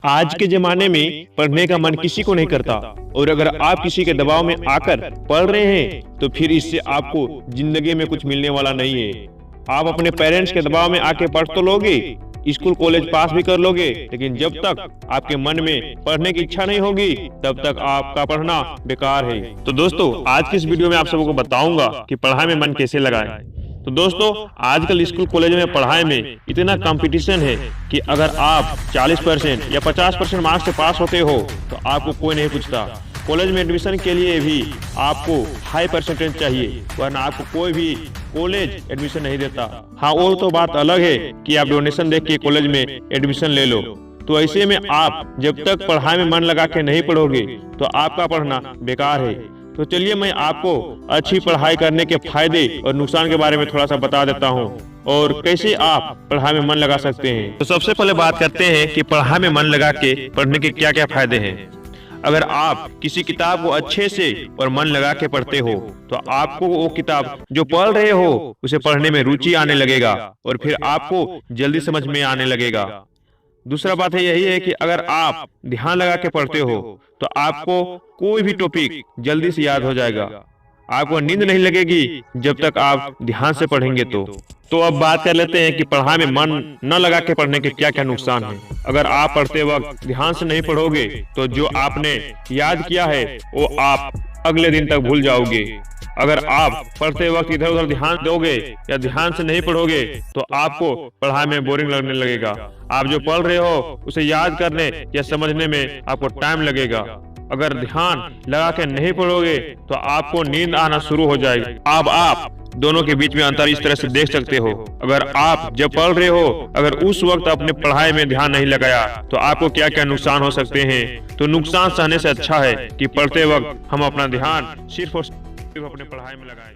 आज के जमाने में पढ़ने का मन किसी को नहीं करता और अगर आप किसी के दबाव में आकर पढ़ रहे हैं तो फिर इससे आपको जिंदगी में कुछ मिलने वाला नहीं है। आप अपने पेरेंट्स के दबाव में आके पढ़ तो लोगे, स्कूल कॉलेज पास भी कर लोगे, लेकिन जब तक आपके मन में पढ़ने की इच्छा नहीं होगी तब तक आपका पढ़ना बेकार है। तो दोस्तों, आज की इस वीडियो में आप सबको बताऊंगा कि पढ़ाई में मन कैसे लगाएं। तो दोस्तों, आजकल स्कूल कॉलेज में पढ़ाई में इतना कंपटीशन है कि अगर आप 40% या 50% मार्क्स से पास होते हो तो आपको कोई नहीं पूछता। कॉलेज में एडमिशन के लिए भी आपको हाई परसेंटेज चाहिए, वरना आपको कोई भी कॉलेज एडमिशन नहीं देता। हाँ, वो तो बात अलग है कि आप डोनेशन देख के कॉलेज में एडमिशन ले लो। तो ऐसे में आप जब तक पढ़ाई में मन लगा के नहीं पढ़ोगे तो आपका पढ़ना बेकार है। तो चलिए मैं आपको अच्छी पढ़ाई करने के फायदे और नुकसान के बारे में थोड़ा सा बता देता हूँ और कैसे आप पढ़ाई में मन लगा सकते हैं। तो सबसे पहले बात करते हैं कि पढ़ाई में मन लगा के पढ़ने के क्या क्या फायदे हैं। अगर आप किसी किताब को अच्छे से और मन लगा के पढ़ते हो तो आपको वो किताब जो पढ़ रहे हो उसे पढ़ने में रुचि आने लगेगा और फिर आपको जल्दी समझ में आने लगेगा। दूसरा बात है यही है कि अगर आप ध्यान लगा के पढ़ते हो तो आपको कोई भी टॉपिक जल्दी से याद हो जाएगा। आपको नींद नहीं लगेगी जब तक आप ध्यान से पढ़ेंगे तो अब बात कर लेते हैं कि पढ़ाई में मन न लगा के पढ़ने के क्या क्या नुकसान है। अगर आप पढ़ते वक्त ध्यान से नहीं पढ़ोगे तो जो आपने याद किया है वो आप अगले दिन तक भूल जाओगे। अगर आप पढ़ते वक्त इधर उधर ध्यान दोगे या ध्यान से नहीं पढ़ोगे तो आपको पढ़ाई में बोरिंग लगने लगेगा। आप जो पढ़ रहे हो उसे याद करने या समझने में आपको टाइम लगेगा। अगर ध्यान लगा के नहीं पढ़ोगे तो आपको नींद आना शुरू हो जाएगी। अब आप दोनों के बीच में अंतर इस तरह से देख सकते हो। अगर आप जब पढ़ रहे हो अगर उस वक्त अपने पढ़ाई में ध्यान नहीं लगाया तो आपको क्या क्या नुकसान हो सकते हैं। तो नुकसान सहने से अच्छा है कि पढ़ते वक्त हम अपना ध्यान सिर्फ और सिर्फ अपने पढ़ाई में लगाएं।